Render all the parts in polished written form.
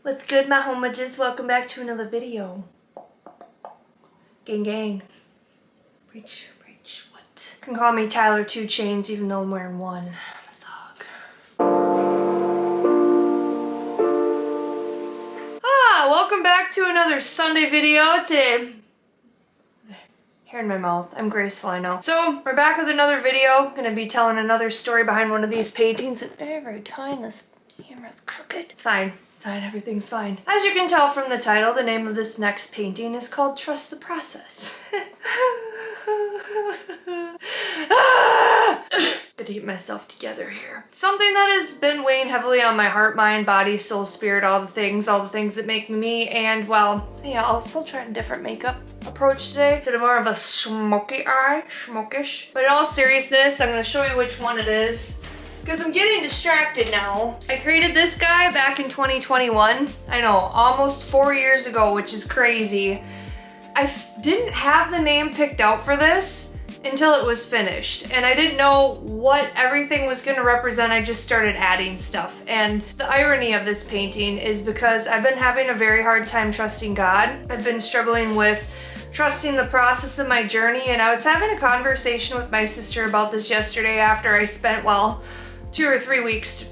What's good, my homages? Welcome back to another video. Gang gang. Preach, preach, what? You can call me Tyler 2 Chains even though I'm wearing one. I'm a thug. Welcome back to another Sunday video. Today, hair in my mouth. I'm graceful, I know. So, we're back with another video. Gonna be telling another story behind one of these paintings. And every time this camera's crooked. It's fine. It's fine. Everything's fine. As you can tell from the title, the name of this next painting is called Trust the Process. Good to get myself together here. Something that has been weighing heavily on my heart, mind, body, soul, spirit, all the things that make me, and well, yeah, I'll still try a different makeup approach today. Bit more of a smoky eye, smokish. But in all seriousness, I'm gonna show you which one it is, because I'm getting distracted now. I created this guy back in 2021. I know, almost 4 years ago, which is crazy. I didn't have the name picked out for this until it was finished, and I didn't know what everything was going to represent. I just started adding stuff, and the irony of this painting is because I've been having a very hard time trusting God. I've been struggling with trusting the process of my journey, and I was having a conversation with my sister about this yesterday after I spent, well, 2 or 3 weeks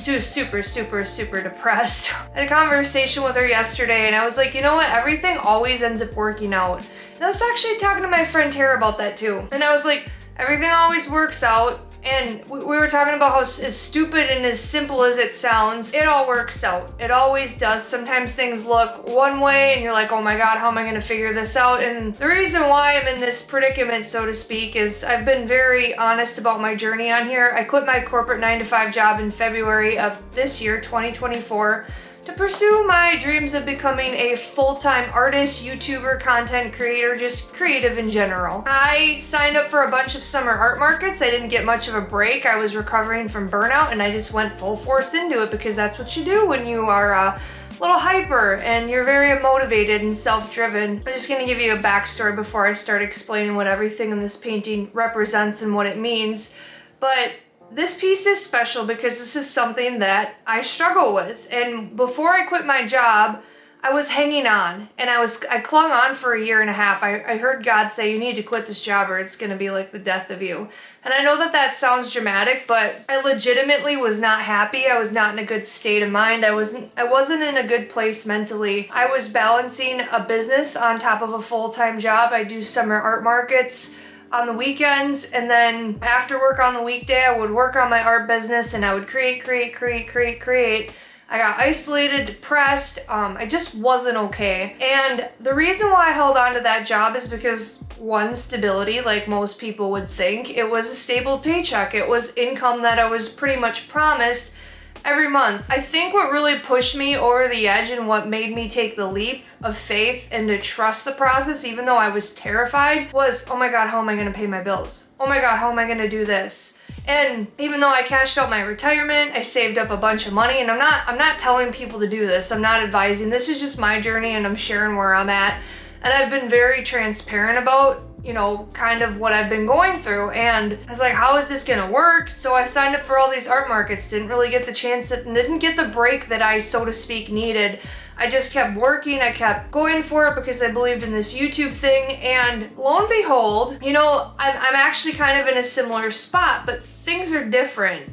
super depressed. I had a conversation with her yesterday and I was like, you know what, everything always ends up working out. And I was actually talking to my friend Tara about that too. And I was like, everything always works out. And we were talking about how as stupid and as simple as it sounds, it all works out. It always does. Sometimes things look one way and you're like, oh my God, how am I gonna figure this out? And the reason why I'm in this predicament, so to speak, is I've been very honest about my journey on here. I quit my corporate 9-to-5 job in February of this year, 2024, to pursue my dreams of becoming a full-time artist, YouTuber, content creator, just creative in general. I signed up for a bunch of summer art markets. I didn't get much of a break. I was recovering from burnout and I just went full force into it because that's what you do when you are a little hyper and you're very motivated and self-driven. I'm just gonna give you a backstory before I start explaining what everything in this painting represents and what it means. But this piece is special because this is something that I struggle with. And before I quit my job, I was hanging on and I clung on for a year and a half. I heard God say, you need to quit this job or it's gonna be like the death of you. And I know that that sounds dramatic, but I legitimately was not happy. I was not in a good state of mind. I wasn't in a good place mentally. I was balancing a business on top of a full-time job. I do summer art markets on the weekends, and then after work on the weekday, I would work on my art business and I would create. I got isolated, depressed, I just wasn't okay. And the reason why I held on to that job is because, one, stability, like most people would think. It was a stable paycheck. It was income that I was pretty much promised every month. I think what really pushed me over the edge and what made me take the leap of faith and to trust the process, even though I was terrified, was, oh my God, how am I gonna pay my bills? Oh my God, how am I gonna do this? And even though I cashed out my retirement, I saved up a bunch of money, and I'm not telling people to do this. I'm not advising. This is just my journey and I'm sharing where I'm at. And I've been very transparent about, you know, kind of what I've been going through. And I was like, how is this gonna work? So I signed up for all these art markets, didn't really get the chance, didn't get the break that I, so to speak, needed. I just kept working, I kept going for it because I believed in this YouTube thing, and lo and behold, you know, I'm actually kind of in a similar spot, but things are different.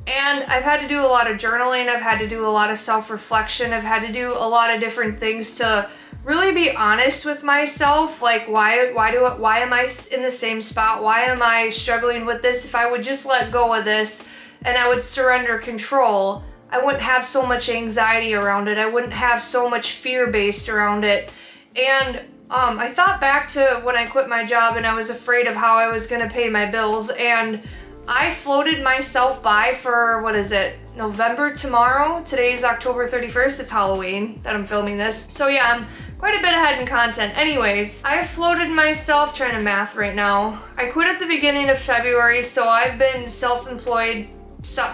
And I've had to do a lot of journaling, I've had to do a lot of self-reflection, I've had to do a lot of different things to really be honest with myself, like why am I in the same spot? Why am I struggling with this? If I would just let go of this and I would surrender control, I wouldn't have so much anxiety around it. I wouldn't have so much fear based around it. And I thought back to when I quit my job and I was afraid of how I was gonna pay my bills, and I floated myself by for, what is it, November tomorrow? Today's October 31st, it's Halloween that I'm filming this. So yeah, I'm quite a bit ahead in content. Anyways, I floated myself, trying to math right now. I quit at the beginning of February, so I've been self-employed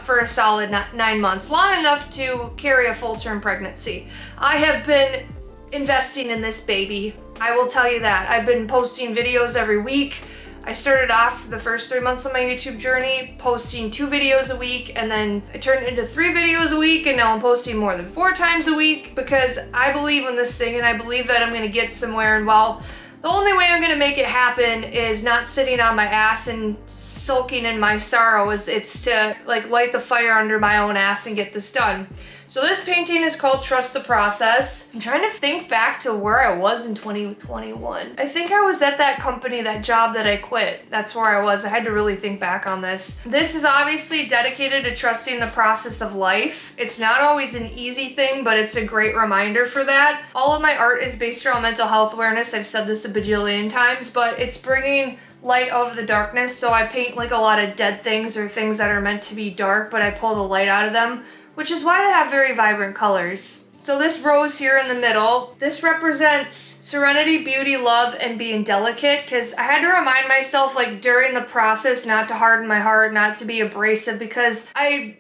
for a solid 9 months, long enough to carry a full-term pregnancy. I have been investing in this baby. I will tell you that. I've been posting videos every week. I started off the first 3 months of my YouTube journey posting 2 videos a week, and then I turned it into 3 videos a week, and now I'm posting more than 4 times a week because I believe in this thing and I believe that I'm gonna get somewhere. And well, the only way I'm gonna make it happen is not sitting on my ass and sulking in my sorrow. It's to like light the fire under my own ass and get this done. So this painting is called Trust the Process. I'm trying to think back to where I was in 2021. I think I was at that company, that job that I quit. That's where I was. I had to really think back on this. This is obviously dedicated to trusting the process of life. It's not always an easy thing, but it's a great reminder for that. All of my art is based around mental health awareness. I've said this a bajillion times, but it's bringing light out of the darkness. So I paint like a lot of dead things or things that are meant to be dark, but I pull the light out of them, which is why they have very vibrant colors. So this rose here in the middle, this represents serenity, beauty, love, and being delicate, because I had to remind myself like during the process not to harden my heart, not to be abrasive, because I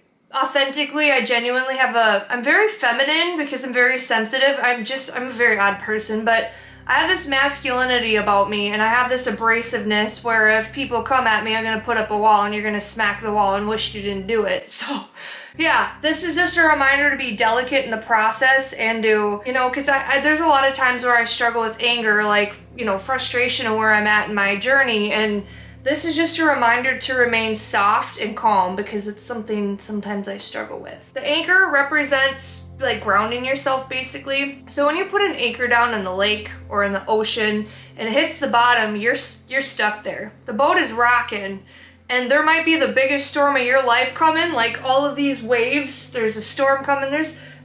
genuinely I'm very feminine because I'm very sensitive. I'm a very odd person, but I have this masculinity about me, and I have this abrasiveness where if people come at me, I'm gonna put up a wall and you're gonna smack the wall and wish you didn't do it. So yeah, this is just a reminder to be delicate in the process and to, because there's a lot of times where I struggle with anger, like, frustration of where I'm at in my journey, and this is just a reminder to remain soft and calm because it's something sometimes I struggle with. The anchor represents like grounding yourself basically. So when you put an anchor down in the lake or in the ocean and it hits the bottom, you're stuck there. The boat is rocking. And there might be the biggest storm of your life coming, like all of these waves, there's a storm coming,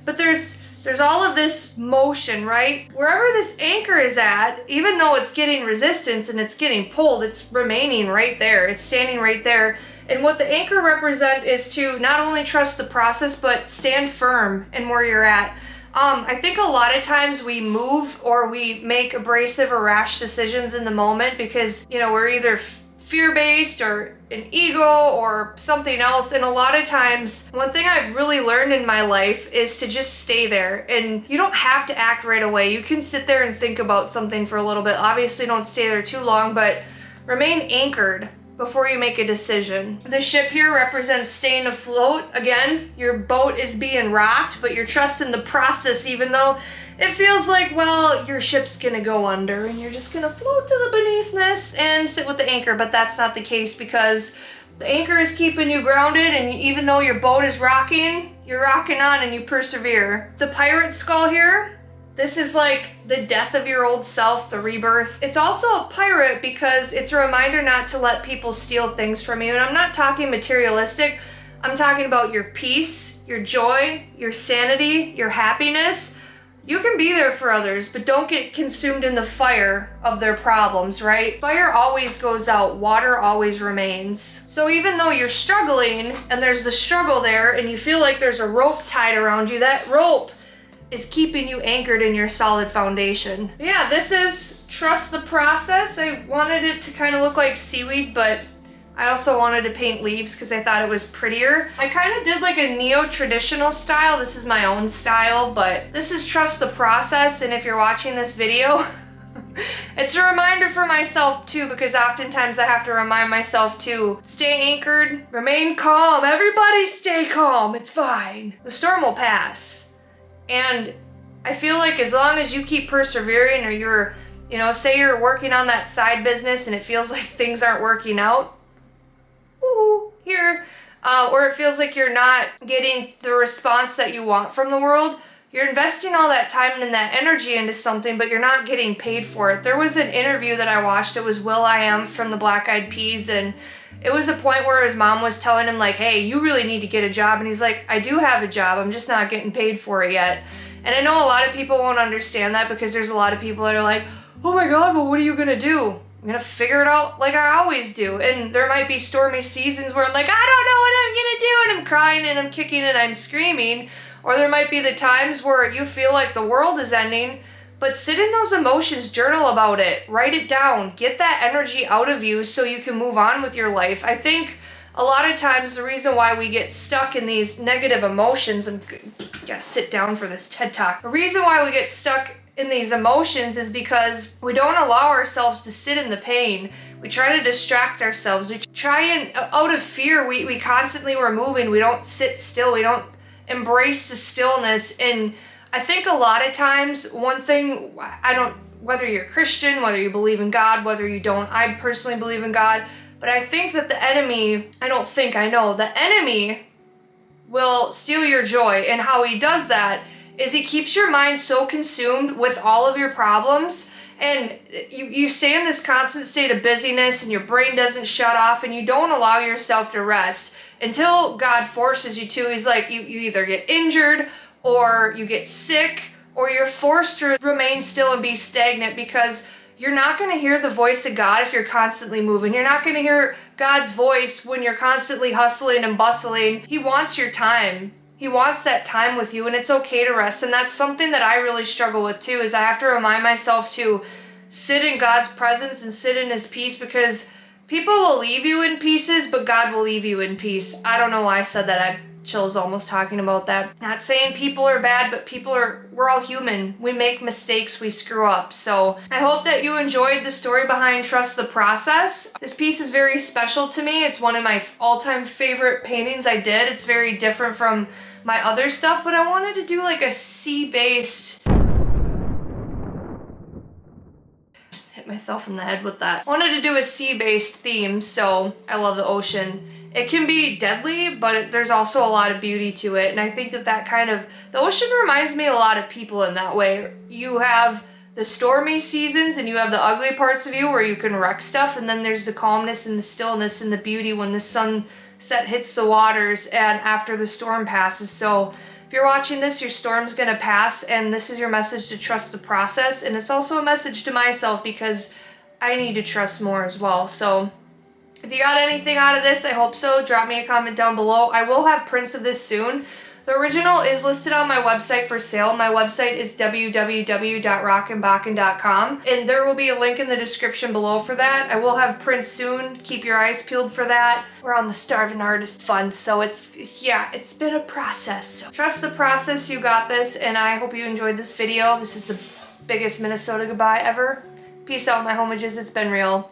but there's all of this motion, right? Wherever this anchor is at, even though it's getting resistance and it's getting pulled, it's remaining right there, it's standing right there. And what the anchor represents is to not only trust the process, but stand firm in where you're at. I think a lot of times we move or we make abrasive or rash decisions in the moment because, we're either fear-based or an ego or something else. And a lot of times, one thing I've really learned in my life is to just stay there. And you don't have to act right away. You can sit there and think about something for a little bit. Obviously, don't stay there too long, but remain anchored before you make a decision. The ship here represents staying afloat. Again, your boat is being rocked, but you're trusting the process even though it feels like, well, your ship's gonna go under and you're just gonna float to the beneathness and sit with the anchor, but that's not the case because the anchor is keeping you grounded, and even though your boat is rocking, you're rocking on and you persevere. The pirate skull here, this is like the death of your old self, the rebirth. It's also a pirate because it's a reminder not to let people steal things from you. And I'm not talking materialistic, I'm talking about your peace, your joy, your sanity, your happiness. You can be there for others, but don't get consumed in the fire of their problems, right? Fire always goes out, water always remains. So even though you're struggling and there's the struggle there and you feel like there's a rope tied around you, that rope is keeping you anchored in your solid foundation. Yeah, this is Trust the Process. I wanted it to kind of look like seaweed, but I also wanted to paint leaves because I thought it was prettier. I kind of did like a neo-traditional style. This is my own style, but this is Trust the Process, and if you're watching this video, it's a reminder for myself too, because oftentimes I have to remind myself to stay anchored, remain calm. Everybody stay calm, it's fine. The storm will pass. And I feel like as long as you keep persevering, or you're, say you're working on that side business and it feels like things aren't working out, or it feels like you're not getting the response that you want from the world, you're investing all that time and that energy into something, but you're not getting paid for it. There was an interview that I watched, it was will.i.am from the Black Eyed Peas, and it was a point where his mom was telling him like, hey, you really need to get a job. And he's like, I do have a job, I'm just not getting paid for it yet. And I know a lot of people won't understand that because there's a lot of people that are like, oh my God, well, what are you gonna do? I'm gonna figure it out like I always do. And there might be stormy seasons where I'm like, I don't know what I'm gonna do, and I'm crying and I'm kicking and I'm screaming. Or there might be the times where you feel like the world is ending, but sit in those emotions, journal about it, write it down, get that energy out of you so you can move on with your life. I think a lot of times the reason why we get stuck in these negative emotions, and gotta sit down for this TED Talk, the reason why we get stuck in these emotions is because we don't allow ourselves to sit in the pain. We try to distract ourselves. We try and, out of fear, we constantly we're moving. We don't sit still. We don't embrace the stillness. And I think a lot of times, one thing, whether you're Christian, whether you believe in God, whether you don't, I personally believe in God, but I think that the enemy, I know, the enemy will steal your joy. And how he does that is he keeps your mind so consumed with all of your problems, and you stay in this constant state of busyness, and your brain doesn't shut off, and you don't allow yourself to rest until God forces you to. He's like, you either get injured, or you get sick, or you're forced to remain still and be stagnant, because you're not going to hear the voice of God if you're constantly moving. You're not going to hear God's voice when you're constantly hustling and bustling. He wants your time. He wants that time with you, and it's okay to rest. And that's something that I really struggle with too, is I have to remind myself to sit in God's presence and sit in his peace, because people will leave you in pieces, but God will leave you in peace. I don't know why I said that. I chills almost talking about that. Not saying people are bad, but we're all human. We make mistakes, we screw up. So I hope that you enjoyed the story behind Trust the Process. This piece is very special to me. It's one of my all-time favorite paintings I did. It's very different from my other stuff, but I wanted to do like a sea-based... Just hit myself in the head with that. I wanted to do a sea-based theme, so I love the ocean. It can be deadly, but there's also a lot of beauty to it, and I think that the ocean reminds me a lot of people in that way. You have the stormy seasons, and you have the ugly parts of you where you can wreck stuff, and then there's the calmness and the stillness and the beauty when the sunset hits the waters and after the storm passes. So if you're watching this, your storm's gonna pass, and this is your message to trust the process, and it's also a message to myself because I need to trust more as well. So if you got anything out of this, I hope so. Drop me a comment down below. I will have prints of this soon. The original is listed on my website for sale. My website is www.rockandbakken.com, and there will be a link in the description below for that. I will have prints soon. Keep your eyes peeled for that. We're on the Starving Artist Fund, so it's been a process. So trust the process, you got this, and I hope you enjoyed this video. This is the biggest Minnesota goodbye ever. Peace out, my homages. It's been real.